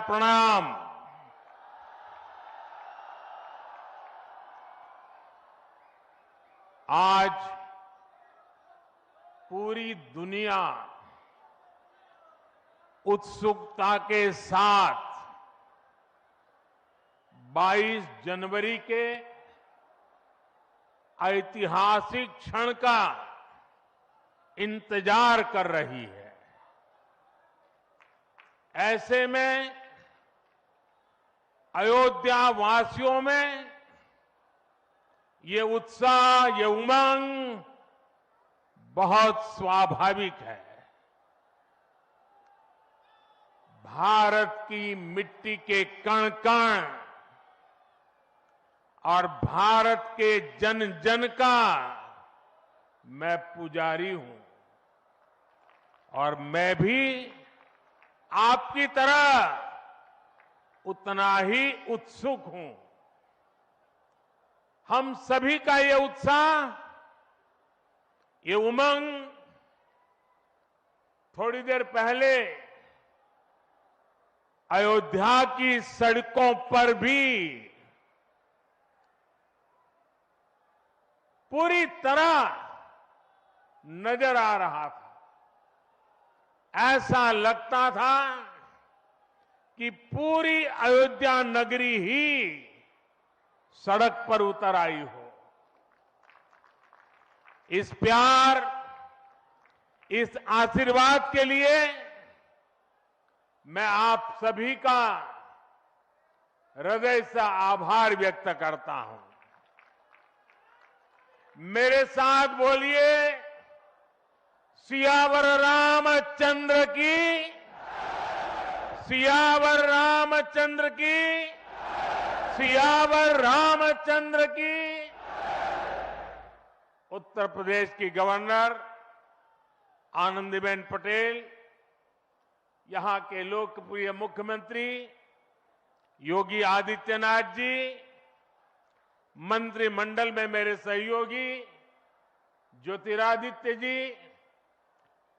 प्रणाम। आज पूरी दुनिया उत्सुकता के साथ 22 जनवरी के ऐतिहासिक क्षण का इंतजार कर रही है। ऐसे में अयोध्या वासियों में ये उत्साह, ये उमंग बहुत स्वाभाविक है। भारत की मिट्टी के कण कण और भारत के जन जन का मैं पुजारी हूं और मैं भी आपकी तरह उतना ही उत्सुक हूं। हम सभी का ये उत्साह, ये उमंग थोड़ी देर पहले अयोध्या की सड़कों पर भी पूरी तरह नजर आ रहा था। ऐसा लगता था कि पूरी अयोध्या नगरी ही सड़क पर उतर आई हो। इस प्यार, इस आशीर्वाद के लिए मैं आप सभी का हृदय से आभार व्यक्त करता हूं। मेरे साथ बोलिए, सियावर रामचंद्र की, सियावर रामचंद्र की, सियावर रामचंद्र की। उत्तर प्रदेश की गवर्नर आनंदीबेन पटेल, यहां के लोकप्रिय मुख्यमंत्री योगी आदित्यनाथ जी, मंत्रिमंडल में मेरे सहयोगी ज्योतिरादित्य जी,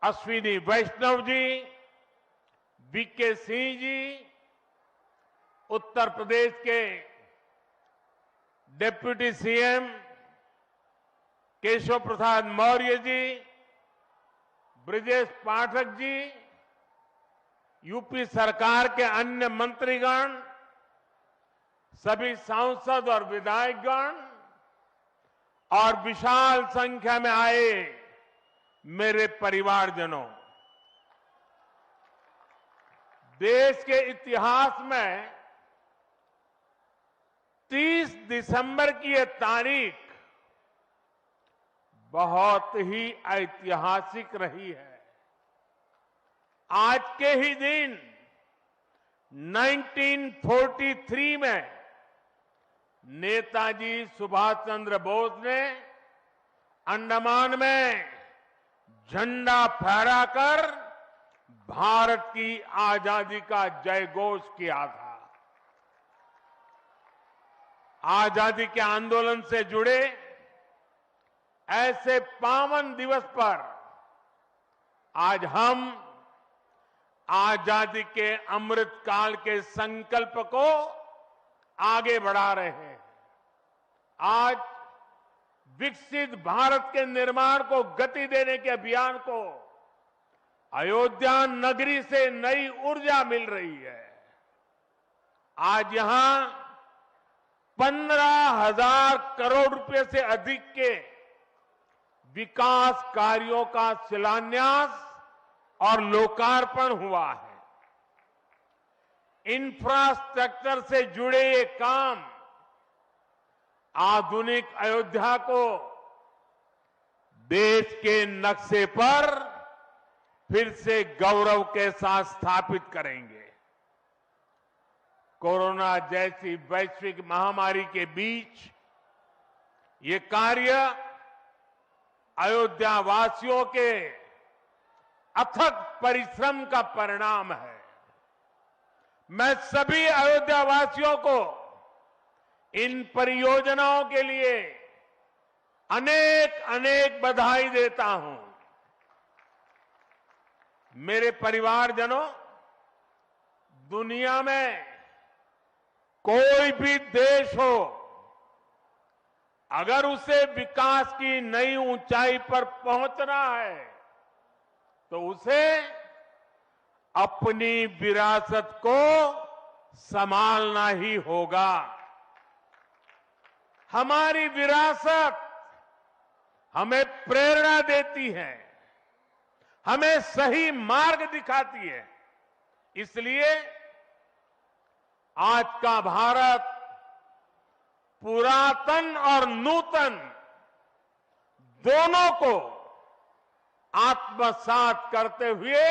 अश्विनी वैष्णव जी, वीके सिंह जी, उत्तर प्रदेश के deputy CM Keshav Prasad Maurya ji, Brajesh Pathak ji, UP सरकार के अन्य मंत्रीगण, सभी सांसद और विधायकगण और विशाल संख्या में आए मेरे परिवारजनों, देश के इतिहास में 30 दिसंबर की यह तारीख बहुत ही ऐतिहासिक रही है। आज के ही दिन 1943 में नेताजी सुभाष चंद्र बोस ने अंडमान में झंडा फहराकर भारत की आजादी का जयघोष किया था। आजादी के आंदोलन से जुड़े ऐसे पावन दिवस पर आज हम आजादी के अमृत काल के संकल्प को आगे बढ़ा रहे हैं। आज विकसित भारत के निर्माण को गति देने के अभियान को अयोध्या नगरी से नई ऊर्जा मिल रही है। आज यहां 15,000 करोड़ रुपए से अधिक के विकास कार्यों का शिलान्यास और लोकार्पण हुआ है। इंफ्रास्ट्रक्चर से जुड़े ये काम आधुनिक अयोध्या को देश के नक्शे पर फिर से गौरव के साथ स्थापित करेंगे। कोरोना जैसी वैश्विक महामारी के बीच ये कार्य अयोध्या वासियों के अथक परिश्रम का परिणाम है। मैं सभी अयोध्या वासियों को इन परियोजनाओं के लिए अनेक अनेक बधाई देता हूं। मेरे परिवारजनों, दुनिया में कोई भी देश हो, अगर उसे विकास की नई ऊंचाई पर पहुंचना है तो उसे अपनी विरासत को संभालना ही होगा। हमारी विरासत हमें प्रेरणा देती है, हमें सही मार्ग दिखाती है। इसलिए आज का भारत पुरातन और नूतन दोनों को आत्मसात करते हुए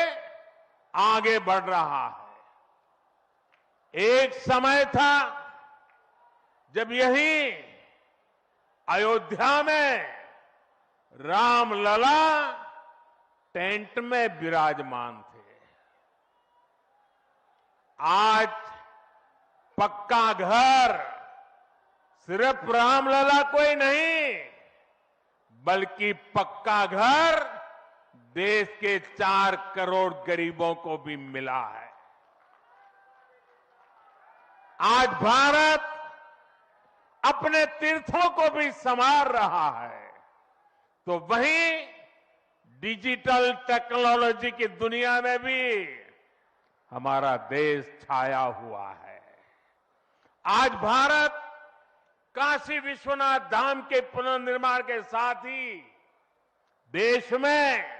आगे बढ़ रहा है। एक समय था जब यही अयोध्या में रामलला टेंट में विराजमान थे। आज पक्का घर सिर्फ रामलला को ही नहीं, बल्कि पक्का घर देश के 4 करोड़ गरीबों को भी मिला है। आज भारत अपने तीर्थों को भी संवार रहा है, तो वहीं डिजिटल टेक्नोलॉजी की दुनिया में भी हमारा देश छाया हुआ है। आज भारत काशी विश्वनाथ धाम के पुनर्निर्माण के साथ ही देश में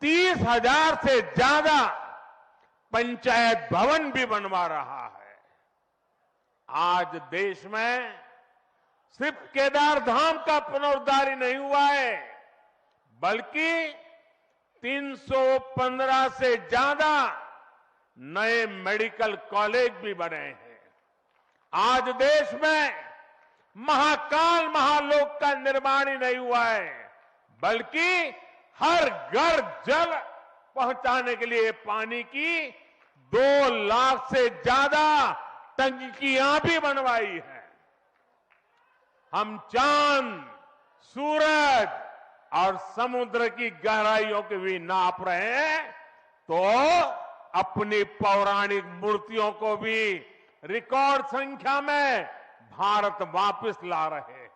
30,000 से ज्यादा पंचायत भवन भी बनवा रहा है। आज देश में सिर्फ केदार धाम का पुनरुद्धार ही नहीं हुआ है, बल्कि 315 से ज्यादा नए मेडिकल कॉलेज भी बने हैं। आज देश में महाकाल महालोक का निर्माण ही नहीं हुआ है, बल्कि हर घर जल पहुंचाने के लिए पानी की 2 लाख से ज्यादा टंकियां भी बनवाई है। हम चांद, सूरज और समुद्र की गहराइयों के भी नाप रहे हैं, तो अपनी पौराणिक मूर्तियों को भी रिकॉर्ड संख्या में भारत वापस ला रहे हैं।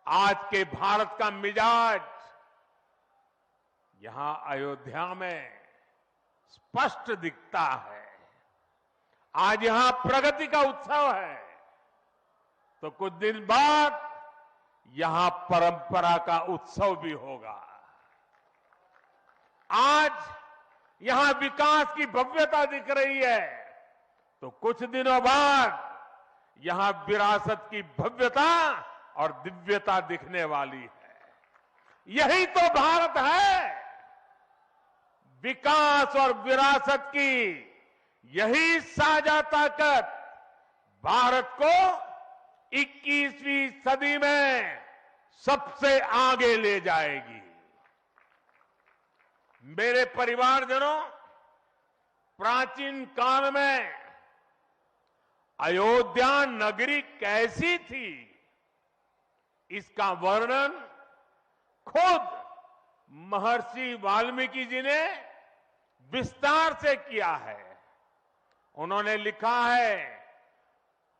आज के भारत का मिजाज यहां अयोध्या में स्पष्ट दिखता है। आज यहां प्रगति का उत्सव है, तो कुछ दिन बाद यहां परंपरा का उत्सव भी होगा। आज यहां विकास की भव्यता दिख रही है, तो कुछ दिनों बाद यहां विरासत की भव्यता और दिव्यता दिखने वाली है। यही तो भारत है। विकास और विरासत की यही साझा ताकत भारत को 21वीं सदी में सबसे आगे ले जाएगी। मेरे परिवारजनों, प्राचीन काल में अयोध्या नगरी कैसी थी, इसका वर्णन खुद महर्षि वाल्मीकि जी ने विस्तार से किया है। उन्होंने लिखा है,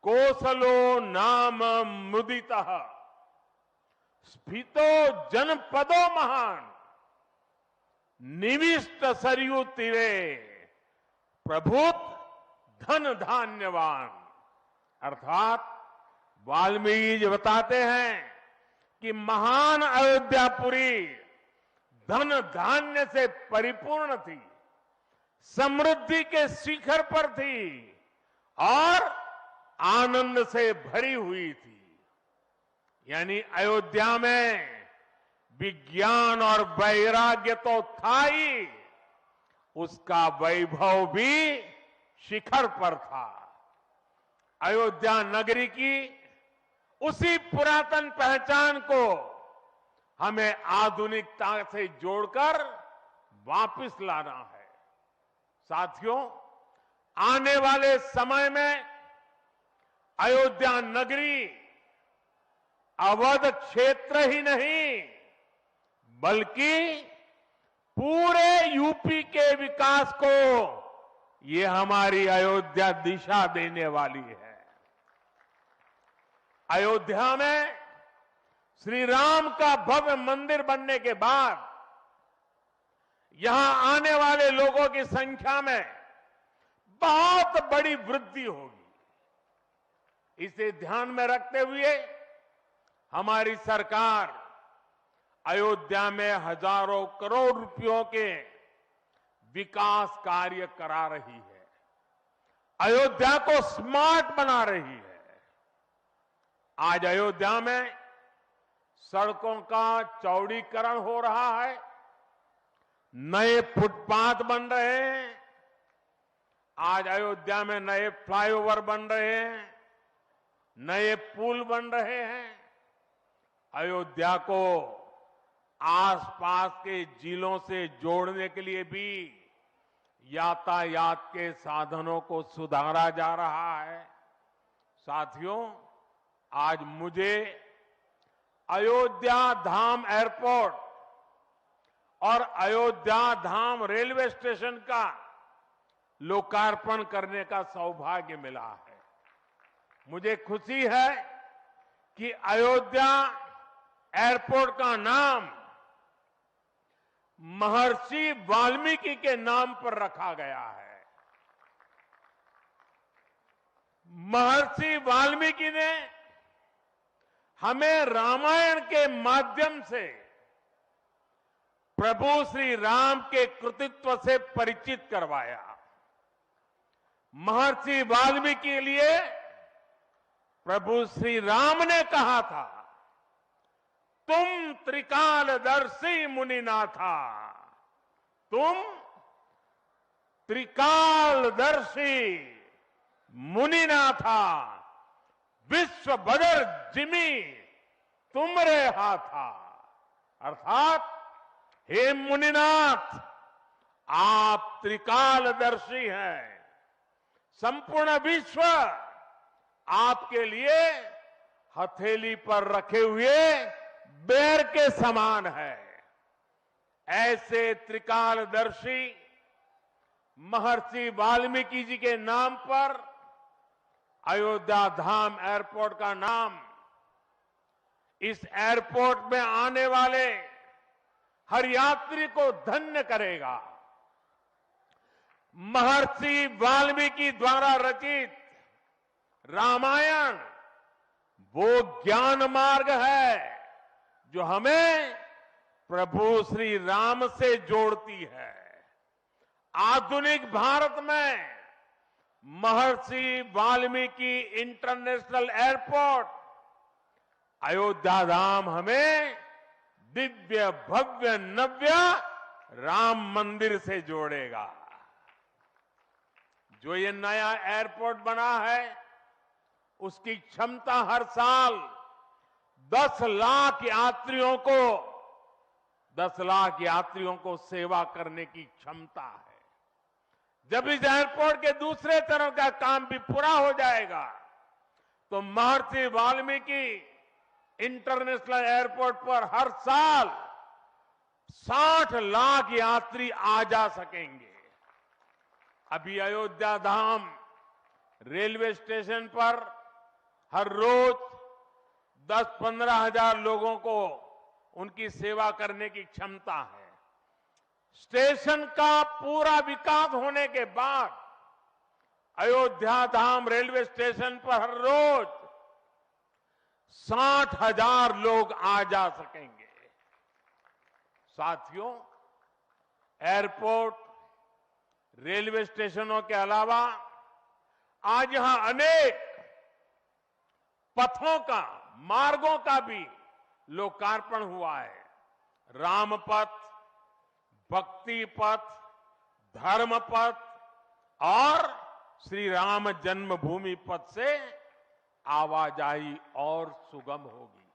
कोसलो नाम मुदितः स्फीतो जनपदो महान निविष्ट सरयू तीरे प्रभुत धन धान्यवान। अर्थात वाल्मीकि जी बताते हैं कि महान अयोध्यापुरी धन धान्य से परिपूर्ण थी, समृद्धि के शिखर पर थी और आनंद से भरी हुई थी। यानी अयोध्या में विज्ञान और वैराग्य तो था ही, उसका वैभव भी शिखर पर था। अयोध्या नगरी की उसी पुरातन पहचान को हमें आधुनिकता से जोड़कर वापस लाना है। साथियों, आने वाले समय में अयोध्या नगरी अवध क्षेत्र ही नहीं, बल्कि पूरे यूपी के विकास को ये हमारी अयोध्या दिशा देने वाली है। अयोध्या में श्री राम का भव्य मंदिर बनने के बाद यहां आने वाले लोगों की संख्या में बहुत बड़ी वृद्धि होगी। इसे ध्यान में रखते हुए हमारी सरकार अयोध्या में हजारों करोड़ रुपयों के विकास कार्य करा रही है, अयोध्या को स्मार्ट बना रही है। आज अयोध्या में सड़कों का चौड़ीकरण हो रहा है, नए फुटपाथ बन रहे हैं, आज अयोध्या में नए फ्लाईओवर बन रहे हैं, नए पुल बन रहे हैं। अयोध्या को आसपास के जिलों से जोड़ने के लिए भी यातायात के साधनों को सुधारा जा रहा है। साथियों, आज मुझे अयोध्या धाम एयरपोर्ट और अयोध्या धाम रेलवे स्टेशन का लोकार्पण करने का सौभाग्य मिला है। मुझे खुशी है कि अयोध्या एयरपोर्ट का नाम महर्षि वाल्मीकि के नाम पर रखा गया है। महर्षि वाल्मीकि ने हमें रामायण के माध्यम से प्रभु श्री राम के कृतित्व से परिचित करवाया। महर्षि वाल्मीकि के लिए प्रभु श्री राम ने कहा था, तुम त्रिकालदर्शी मुनिनाथा, तुम त्रिकालदर्शी मुनिनाथा, विश्व बदर जिमी तुमरे हाथा। अर्थात हे मुनिनाथ, आप त्रिकालदर्शी हैं, संपूर्ण विश्व आपके लिए हथेली पर रखे हुए बेर के समान है। ऐसे त्रिकालदर्शी महर्षि वाल्मीकि जी के नाम पर अयोध्या धाम एयरपोर्ट का नाम इस एयरपोर्ट में आने वाले हर यात्री को धन्य करेगा। महर्षि वाल्मीकि द्वारा रचित रामायण वो ज्ञान मार्ग है जो हमें प्रभु श्री राम से जोड़ती है। आधुनिक भारत में महर्षि वाल्मीकि इंटरनेशनल एयरपोर्ट अयोध्या धाम हमें दिव्य भव्य नव्य राम मंदिर से जोड़ेगा। जो ये नया एयरपोर्ट बना है उसकी क्षमता हर साल 10 लाख यात्रियों को सेवा करने की क्षमता है। जब इस एयरपोर्ट के दूसरे चरण का काम भी पूरा हो जाएगा तो महर्षि वाल्मीकि इंटरनेशनल एयरपोर्ट पर हर साल 60 लाख यात्री आ जा सकेंगे। अभी अयोध्या धाम रेलवे स्टेशन पर हर रोज 10-15 हजार लोगों को उनकी सेवा करने की क्षमता है। स्टेशन का पूरा विकास होने के बाद अयोध्या धाम रेलवे स्टेशन पर हर रोज 60,000 लोग आ जा सकेंगे। साथियों, एयरपोर्ट, रेलवे स्टेशनों के अलावा आज यहां अनेक पथों का, मार्गों का भी लोकार्पण हुआ है। राम पथ, भक्ति पथ, धर्म पथ और श्री राम जन्मभूमि पथ से आवाजाही और सुगम होगी।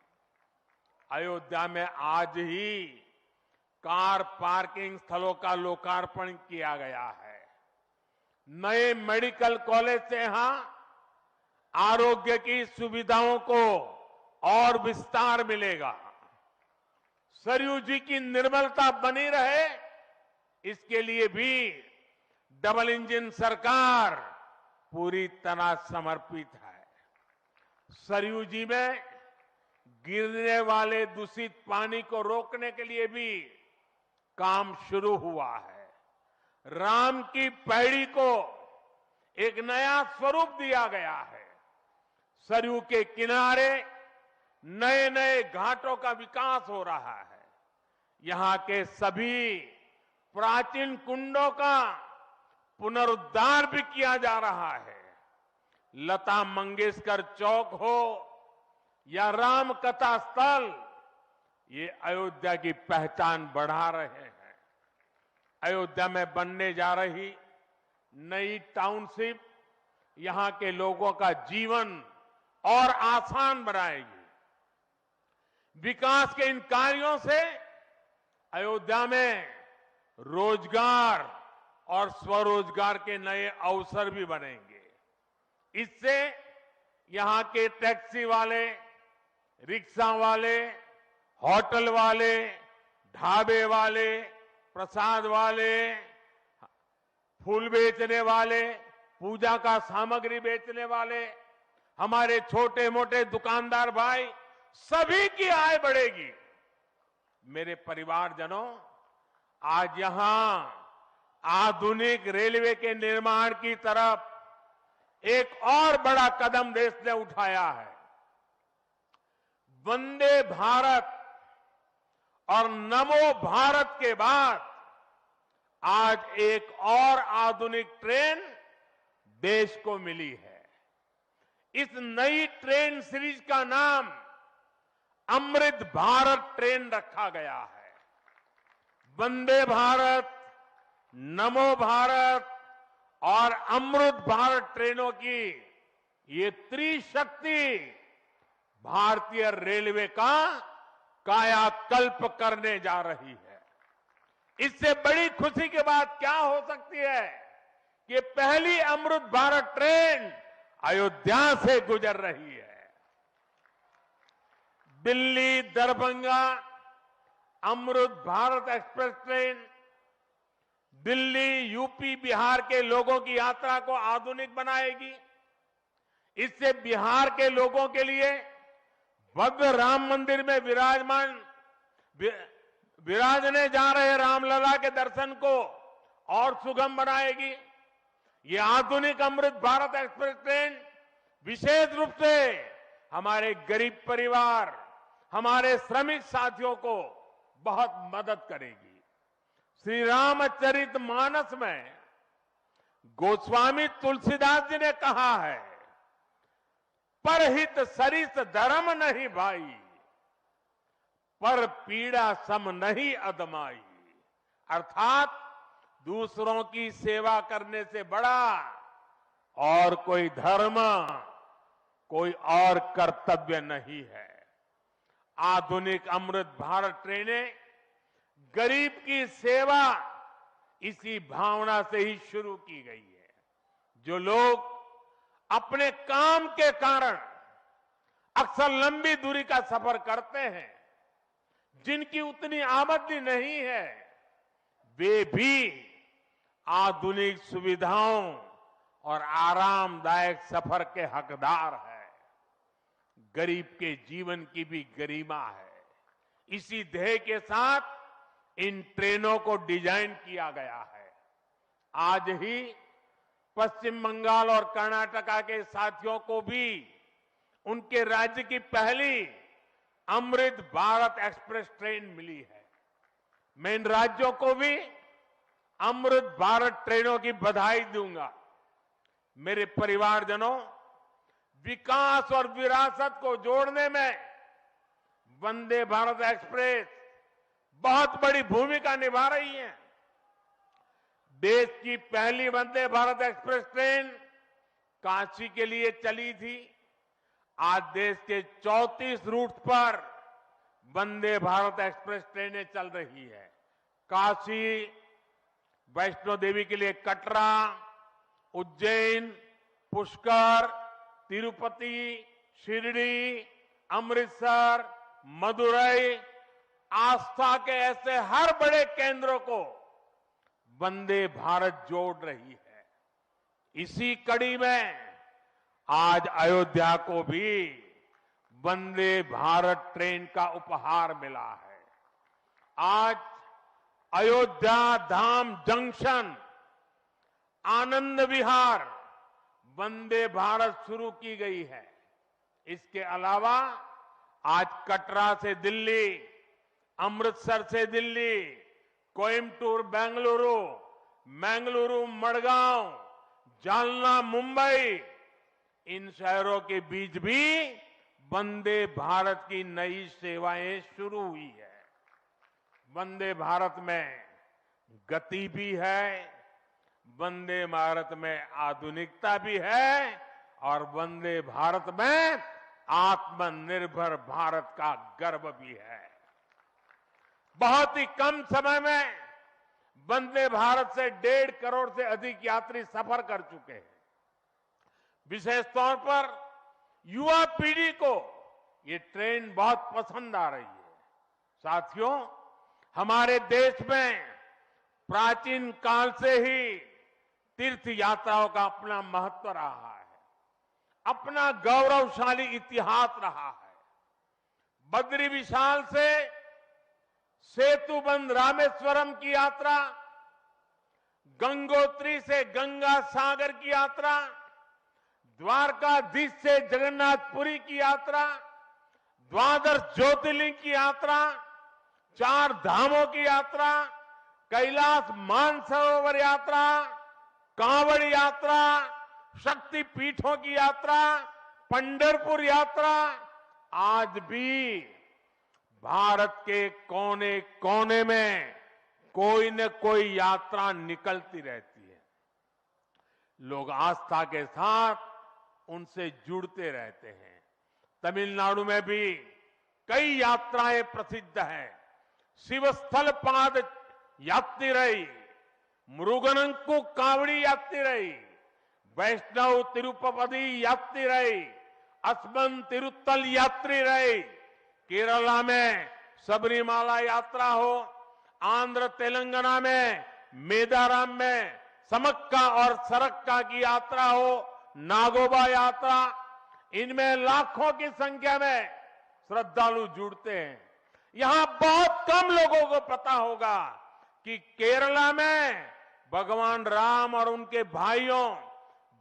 अयोध्या में आज ही कार पार्किंग स्थलों का लोकार्पण किया गया है। नए मेडिकल कॉलेज से यहां आरोग्य की सुविधाओं को और विस्तार मिलेगा। सरयू जी की निर्मलता बनी रहे, इसके लिए भी डबल इंजन सरकार पूरी तरह समर्पित है। सरयू जी में गिरने वाले दूषित पानी को रोकने के लिए भी काम शुरू हुआ है। राम की पैड़ी को एक नया स्वरूप दिया गया है। सरयू के किनारे नए नए घाटों का विकास हो रहा है। यहां के सभी प्राचीन कुंडों का पुनरुद्धार भी किया जा रहा है। लता मंगेशकर चौक हो या राम कथा स्थल, ये अयोध्या की पहचान बढ़ा रहे हैं। अयोध्या में बनने जा रही नई टाउनशिप यहां के लोगों का जीवन और आसान बनाएगी। विकास के इन कार्यों से अयोध्या में रोजगार और स्वरोजगार के नए अवसर भी बनेंगे। इससे यहां के टैक्सी वाले, रिक्शा वाले, होटल वाले, ढाबे वाले, प्रसाद वाले, फूल बेचने वाले, पूजा का सामग्री बेचने वाले, हमारे छोटे मोटे दुकानदार भाई, सभी की आय बढ़ेगी। मेरे परिवारजनों, आज यहां आधुनिक रेलवे के निर्माण की तरफ एक और बड़ा कदम देश ने उठाया है। वंदे भारत और नमो भारत के बाद आज एक और आधुनिक ट्रेन देश को मिली है। इस नई ट्रेन सीरीज का नाम अमृत भारत ट्रेन रखा गया है। वंदे भारत, नमो भारत और अमृत भारत ट्रेनों की ये त्रिशक्ति भारतीय रेलवे का कायाकल्प करने जा रही है। इससे बड़ी खुशी की बात क्या हो सकती है कि पहली अमृत भारत ट्रेन अयोध्या से गुजर रही है। Delhi Darbhanga Amrit Bharat express train Delhi, UP, Bihar के लोगों की यात्रा को आधुनिक बनाएगी। इससे बिहार के लोगों के लिए भव्य राम मंदिर में विराजने जा रहे रामलला के दर्शन को और सुगम बनाएगी। ये आधुनिक अमृत भारत एक्सप्रेस ट्रेन विशेष रूप से हमारे गरीब परिवार, हमारे श्रमिक साथियों को बहुत मदद करेगी। श्री रामचरित मानस में गोस्वामी तुलसीदास जी ने कहा है, परहित सरिस धर्म नहीं भाई, पर पीड़ा सम नहीं अदमाई। अर्थात दूसरों की सेवा करने से बड़ा और कोई धर्म, कोई और कर्तव्य नहीं है। आधुनिक अमृत भारत ट्रेनें गरीब की सेवा इसी भावना से ही शुरू की गई है। जो लोग अपने काम के कारण अक्सर लंबी दूरी का सफर करते हैं, जिनकी उतनी आमदनी नहीं है, वे भी आधुनिक सुविधाओं और आरामदायक सफर के हकदार हैं। गरीब के जीवन की भी गरिमा है। इसी ध्येय के साथ इन ट्रेनों को डिजाइन किया गया है। आज ही पश्चिम बंगाल और कर्नाटका के साथियों को भी उनके राज्य की पहली अमृत भारत एक्सप्रेस ट्रेन मिली है। मैं इन राज्यों को भी अमृत भारत ट्रेनों की बधाई दूंगा। मेरे परिवारजनों, विकास और विरासत को जोड़ने में वंदे भारत एक्सप्रेस बहुत बड़ी भूमिका निभा रही है। देश की पहली वंदे भारत एक्सप्रेस ट्रेन काशी के लिए चली थी। आज देश के 34 रूट पर वंदे भारत एक्सप्रेस ट्रेनें चल रही है। काशी, वैष्णो देवी के लिए कटरा, उज्जैन, पुष्कर, तिरुपति, शिरडी, अमृतसर, मदुरई, आस्था के ऐसे हर बड़े केंद्रों को वंदे भारत जोड़ रही है। इसी कड़ी में आज अयोध्या को भी वंदे भारत ट्रेन का उपहार मिला है। आज अयोध्या धाम जंक्शन, आनंद विहार वंदे भारत शुरू की गई है। इसके अलावा आज कटरा से दिल्ली, अमृतसर से दिल्ली, कोयम्बटूर बेंगलुरु, मंगलुरु मडगांव, जालना मुंबई, इन शहरों के बीच भी वंदे भारत की नई सेवाएं शुरू हुई है। वंदे भारत में गति भी है, वंदे भारत में आधुनिकता भी है और वंदे भारत में आत्मनिर्भर भारत का गर्व भी है। बहुत ही कम समय में वंदे भारत से 1.5 करोड़ से अधिक यात्री सफर कर चुके हैं। विशेष तौर पर युवा पीढ़ी को ये ट्रेन बहुत पसंद आ रही है। साथियों, हमारे देश में प्राचीन काल से ही तीर्थ यात्राओं का अपना महत्व रहा है, अपना गौरवशाली इतिहास रहा है। बद्री विशाल से सेतुबंध रामेश्वरम की यात्रा, गंगोत्री से गंगा सागर की यात्रा, द्वारकाधीश से जगन्नाथपुरी की यात्रा, द्वादश ज्योतिर्लिंग की यात्रा, 4 धामों की यात्रा, कैलाश मानसरोवर यात्रा, कांवड़ यात्रा, शक्ति पीठों की यात्रा, पंढरपुर यात्रा, आज भी भारत के कोने कोने में कोई न कोई यात्रा निकलती रहती है। लोग आस्था के साथ उनसे जुड़ते रहते हैं। तमिलनाडु में भी कई यात्राएं प्रसिद्ध हैं। शिवस्थल पाद यात्रिरई, मुरुगनंकु कावड़ी यात्रिरई, वैष्णव तिरुपति यात्रिरई, अस्मन तिरुत्तल यात्रिरई, केरला में सबरीमाला यात्रा हो, आंध्र तेलंगाना में मेदाराम में समक्का और सरक्का की यात्रा हो, नागोबा यात्रा, इनमें लाखों की संख्या में श्रद्धालु जुड़ते हैं। यहां बहुत कम लोगों को पता होगा कि केरला में भगवान राम और उनके भाइयों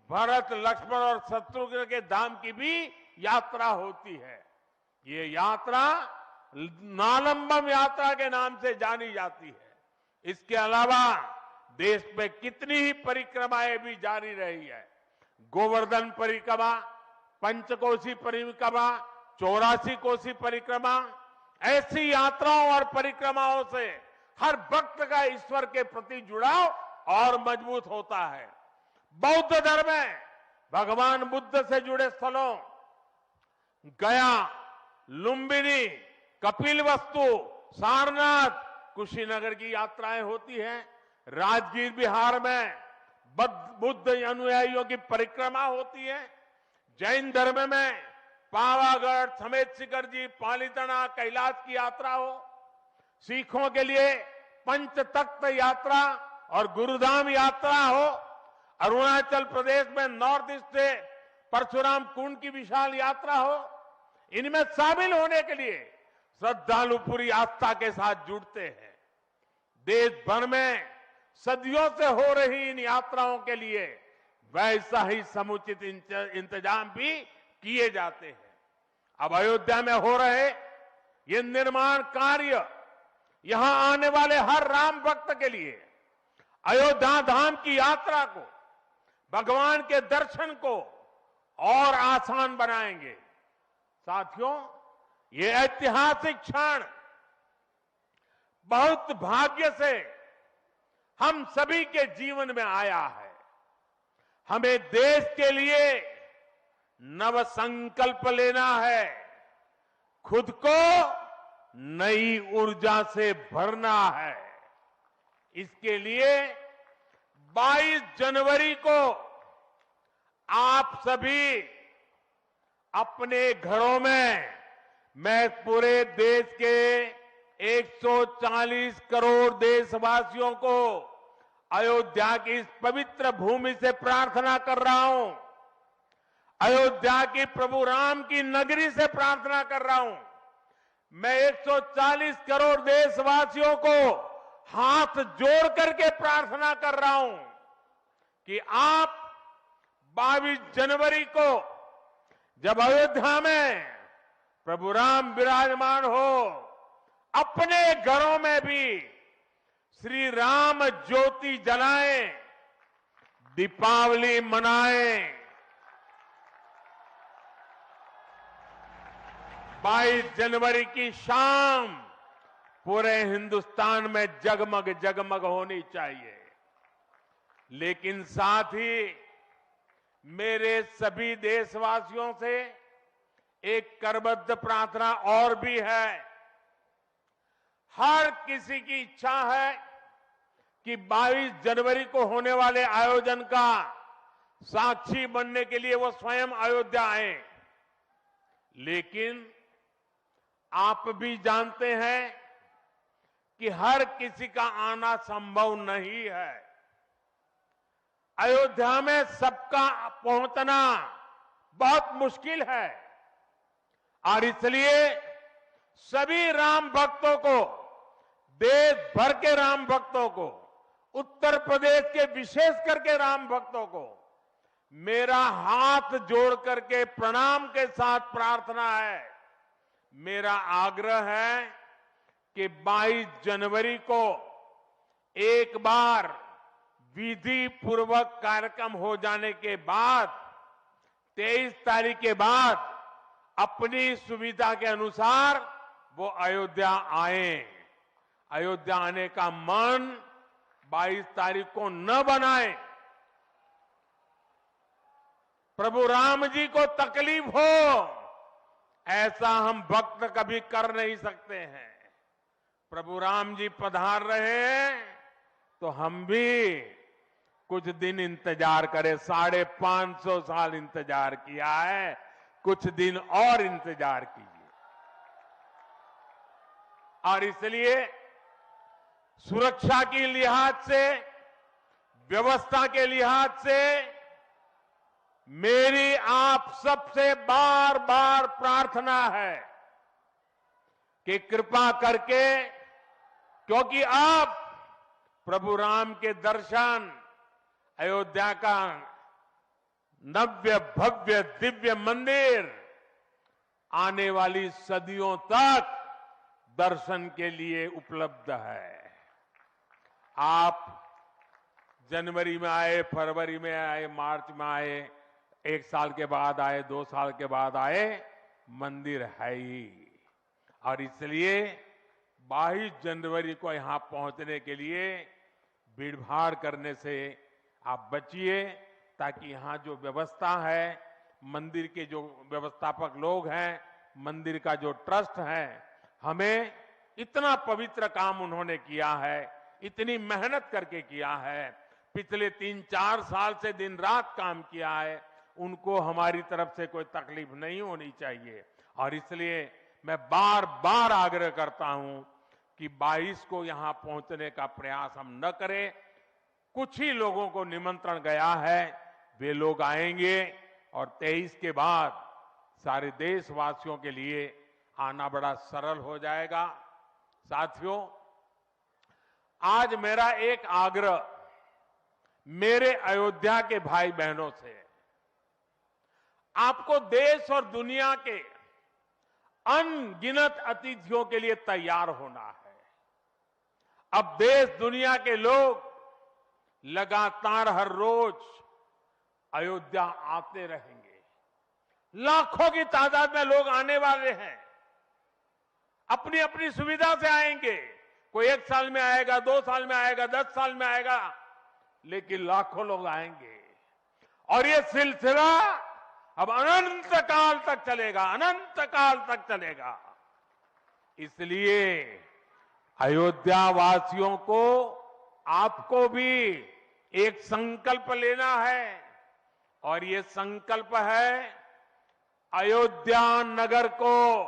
भरत, लक्ष्मण और शत्रुघ्न के धाम की भी यात्रा होती है। ये यात्रा नालंबम यात्रा के नाम से जानी जाती है। इसके अलावा देश में कितनी ही परिक्रमाएं भी जारी रही है। गोवर्धन परिक्रमा, पंचकोशी परिक्रमा, 84 कोसी परिक्रमा, ऐसी यात्राओं और परिक्रमाओं से हर भक्त का ईश्वर के प्रति जुड़ाव और मजबूत होता है। बौद्ध धर्म में भगवान बुद्ध से जुड़े स्थलों गया, लुम्बिनी, कपिलवस्तु, सारनाथ, कुशीनगर की यात्राएं होती हैं। राजगीर बिहार में बुद्ध अनुयायियों की परिक्रमा होती है। जैन धर्म में पावागढ़, समेत शिखर जी, पालीताना, कैलाश की यात्रा हो। सिखों के लिए पंच तख्त यात्रा और गुरुधाम यात्रा हो। अरुणाचल प्रदेश में नॉर्थ ईस्ट से परशुराम कुंड की विशाल यात्रा हो। इनमें शामिल होने के लिए श्रद्धालु पूरी आस्था के साथ जुड़ते हैं। देश भर में सदियों से हो रही इन यात्राओं के लिए वैसा ही समुचित इंतजाम भी किए जाते हैं। अब अयोध्या में हो रहे ये निर्माण कार्य यहां आने वाले हर राम भक्त के लिए अयोध्या धाम की यात्रा को, भगवान के दर्शन को और आसान बनाएंगे। साथियों, ये ऐतिहासिक क्षण बहुत भाग्य से हम सभी के जीवन में आया है। हमें देश के लिए नव संकल्प लेना है, खुद को नई ऊर्जा से भरना है। इसके लिए 22 जनवरी को आप सभी अपने घरों में, मैं पूरे देश के 140 करोड़ देशवासियों को अयोध्या की इस पवित्र भूमि से प्रार्थना कर रहा हूं, अयोध्या की प्रभु राम की नगरी से प्रार्थना कर रहा हूं। मैं 140 करोड़ देशवासियों को हाथ जोड़ करके प्रार्थना कर रहा हूं कि आप 22 जनवरी को जब अयोध्या में प्रभु राम विराजमान हो, अपने घरों में भी श्री राम ज्योति जलाएं, दीपावली मनाएं। 22 जनवरी की शाम पूरे हिंदुस्तान में जगमग जगमग होनी चाहिए। लेकिन साथ ही मेरे सभी देशवासियों से एक करबद्ध प्रार्थना और भी है। हर किसी की इच्छा है कि 22 जनवरी को होने वाले आयोजन का साक्षी बनने के लिए वो स्वयं अयोध्या आए। लेकिन आप भी जानते हैं कि हर किसी का आना संभव नहीं है। अयोध्या में सबका पहुंचना बहुत मुश्किल है और इसलिए सभी राम भक्तों को, देश भर के राम भक्तों को, उत्तर प्रदेश के विशेष करके राम भक्तों को मेरा हाथ जोड़ करके प्रणाम के साथ प्रार्थना है, मेरा आग्रह है कि 22 जनवरी को एक बार विधि पूर्वक कार्यक्रम हो जाने के बाद 23 तारीख के बाद अपनी सुविधा के अनुसार वो अयोध्या आए। अयोध्या आने का मन 22 तारीख को न बनाए। प्रभु राम जी को तकलीफ हो ऐसा हम भक्त कभी कर नहीं सकते हैं। प्रभु राम जी पधार रहे हैं तो हम भी कुछ दिन इंतजार करें। 550 साल इंतजार किया है, कुछ दिन और इंतजार कीजिए। और इसलिए सुरक्षा के लिहाज से, व्यवस्था के लिहाज से मेरी आप सबसे बार बार प्रार्थना है कि कृपा करके, क्योंकि आप प्रभु राम के दर्शन, अयोध्या का नव्य भव्य दिव्य मंदिर आने वाली सदियों तक दर्शन के लिए उपलब्ध है। आप जनवरी में आए, फरवरी में आए, मार्च में आए, 1 साल के बाद आए, 2 साल के बाद आए, मंदिर है ही। और इसलिए 22 जनवरी को यहां पहुंचने के लिए भीड़भाड़ करने से आप बचिए, ताकि यहां जो व्यवस्था है, मंदिर के जो व्यवस्थापक लोग हैं, मंदिर का जो ट्रस्ट है, हमें इतना पवित्र काम उन्होंने किया है, इतनी मेहनत करके किया है, पिछले 3-4 साल से दिन रात काम किया है, उनको हमारी तरफ से कोई तकलीफ नहीं होनी चाहिए। और इसलिए मैं बार बार आग्रह करता हूं कि 22 को यहां पहुंचने का प्रयास हम न करें। कुछ ही लोगों को निमंत्रण गया है, वे लोग आएंगे और 23 के बाद सारे देशवासियों के लिए आना बड़ा सरल हो जाएगा। साथियों, आज मेरा एक आग्रह मेरे अयोध्या के भाई बहनों से है। आपको देश और दुनिया के अनगिनत अतिथियों के लिए तैयार होना है। अब देश दुनिया के लोग लगातार हर रोज अयोध्या आते रहेंगे। लाखों की तादाद में लोग आने वाले हैं, अपनी अपनी सुविधा से आएंगे। कोई 1 साल में आएगा, 2 साल में आएगा, 10 साल में आएगा, लेकिन लाखों लोग आएंगे। और ये सिलसिला अब अनंत काल तक चलेगा, अनंत काल तक चलेगा। इसलिए अयोध्या वासियों को, आपको भी एक संकल्प लेना है, और ये संकल्प है अयोध्या नगर को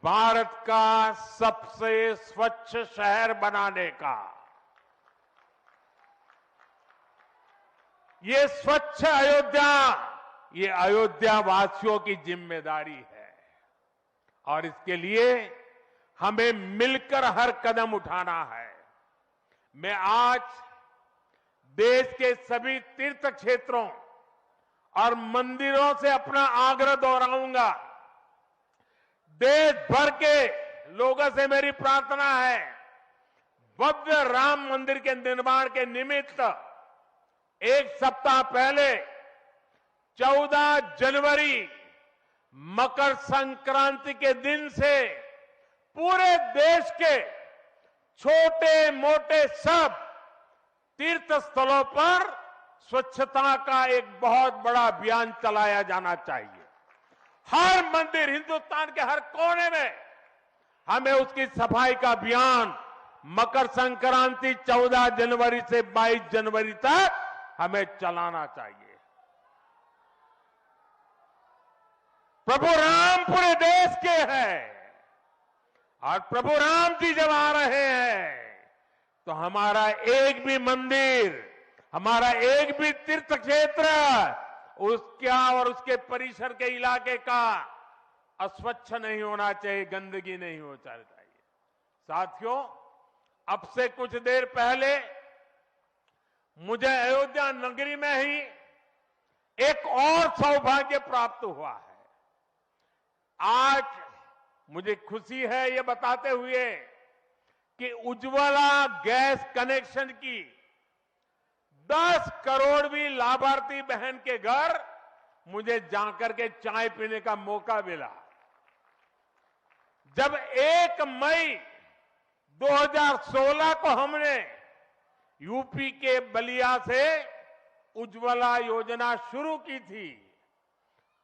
भारत का सबसे स्वच्छ शहर बनाने का। ये स्वच्छ अयोध्या, ये अयोध्या वासियों की जिम्मेदारी है और इसके लिए हमें मिलकर हर कदम उठाना है। मैं आज देश के सभी तीर्थ क्षेत्रों और मंदिरों से अपना आग्रह दोहराऊंगा। देश भर के लोगों से मेरी प्रार्थना है, भव्य राम मंदिर के निर्माण के निमित्त एक सप्ताह पहले 14 जनवरी मकर संक्रांति के दिन से पूरे देश के छोटे मोटे सब तीर्थ स्थलों पर स्वच्छता का एक बहुत बड़ा अभियान चलाया जाना चाहिए। हर मंदिर, हिंदुस्तान के हर कोने में हमें उसकी सफाई का अभियान मकर संक्रांति 14 जनवरी से 22 जनवरी तक हमें चलाना चाहिए। प्रभु राम पूरे देश के हैं और प्रभु राम जी जब आ रहे हैं तो हमारा एक भी मंदिर, हमारा एक भी तीर्थ क्षेत्र उसका और उसके परिसर के इलाके का अस्वच्छ नहीं होना चाहिए, गंदगी नहीं होना चाहिए। साथियों, अब से कुछ देर पहले मुझे अयोध्या नगरी में ही एक और सौभाग्य प्राप्त हुआ है। आज मुझे खुशी है ये बताते हुए कि उज्ज्वला गैस कनेक्शन की 10 करोड़वीं लाभार्थी बहन के घर मुझे जाकर के चाय पीने का मौका मिला। जब 1 मई 2016 को हमने यूपी के बलिया से उज्ज्वला योजना शुरू की थी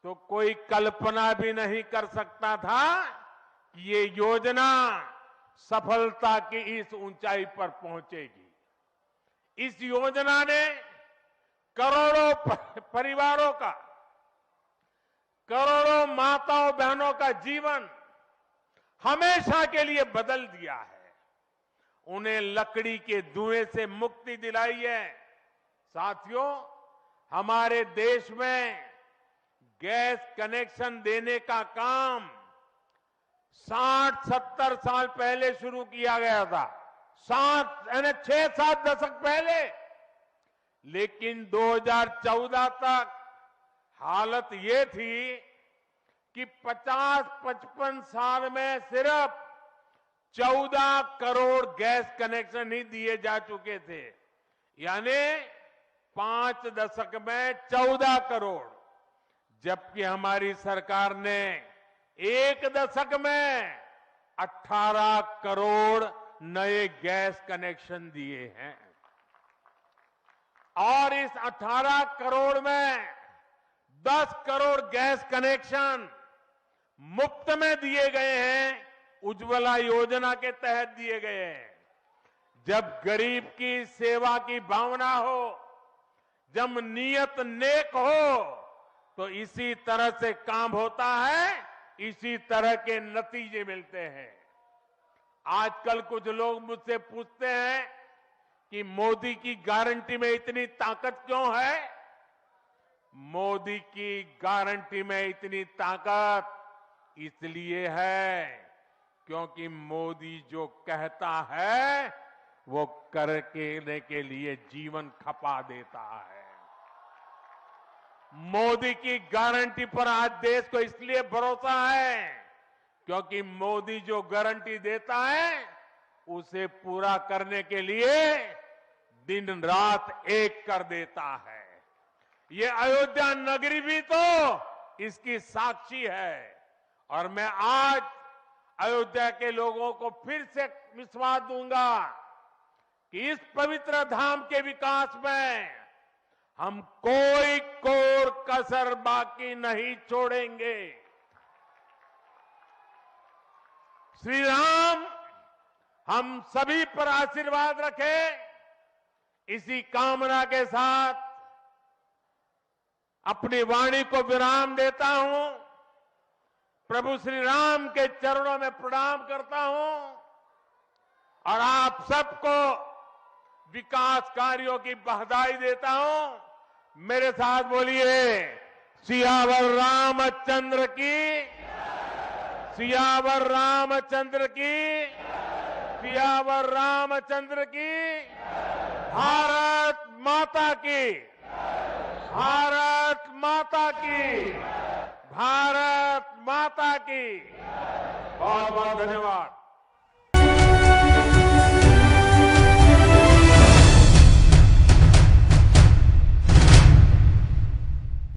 तो कोई कल्पना भी नहीं कर सकता था कि ये योजना सफलता की इस ऊंचाई पर पहुंचेगी। इस योजना ने करोड़ों परिवारों का, करोड़ों माताओं बहनों का जीवन हमेशा के लिए बदल दिया है। उन्हें लकड़ी के धुएं से मुक्ति दिलाई है। साथियों, हमारे देश में गैस कनेक्शन देने का काम 60-70 साल पहले शुरू किया गया था, 6-7 दशक पहले। लेकिन 2014 तक हालत ये थी कि 50-55 साल में सिर्फ 14 करोड़ गैस कनेक्शन ही दिए जा चुके थे, यानी 5 दशक में 14 करोड़, जबकि हमारी सरकार ने 1 दशक में 18 करोड़ नए गैस कनेक्शन दिए हैं। और इस 18 करोड़ में 10 करोड़ गैस कनेक्शन मुफ्त में दिए गए हैं, उज्ज्वला योजना के तहत दिए गए हैं। जब गरीब की सेवा की भावना हो, जब नियत नेक हो, तो इसी तरह से काम होता है, इसी तरह के नतीजे मिलते हैं। आजकल कुछ लोग मुझसे पूछते हैं कि मोदी की गारंटी में इतनी ताकत क्यों है? मोदी की गारंटी में इतनी ताकत इसलिए है क्योंकि मोदी जो कहता है वो करने के लिए जीवन खपा देता है। मोदी की गारंटी पर आज देश को इसलिए भरोसा है क्योंकि मोदी जो गारंटी देता है उसे पूरा करने के लिए दिन रात एक कर देता है। ये अयोध्या नगरी भी तो इसकी साक्षी है। और मैं आज अयोध्या के लोगों को फिर से विश्वास दूंगा कि इस पवित्र धाम के विकास में हम कोई कोर कसर बाकी नहीं छोड़ेंगे। श्री राम हम सभी पर आशीर्वाद रखें, इसी कामना के साथ अपनी वाणी को विराम देता हूं। प्रभु श्री राम के चरणों में प्रणाम करता हूं और आप सबको विकास कार्यों की बधाई देता हूं। मेरे साथ बोलिए, सियावर रामचंद्र की, सियावर रामचंद्र की, सियावर रामचंद्र की, भारत माता की, भारत माता की, भारत माता की। बहुत बहुत धन्यवाद।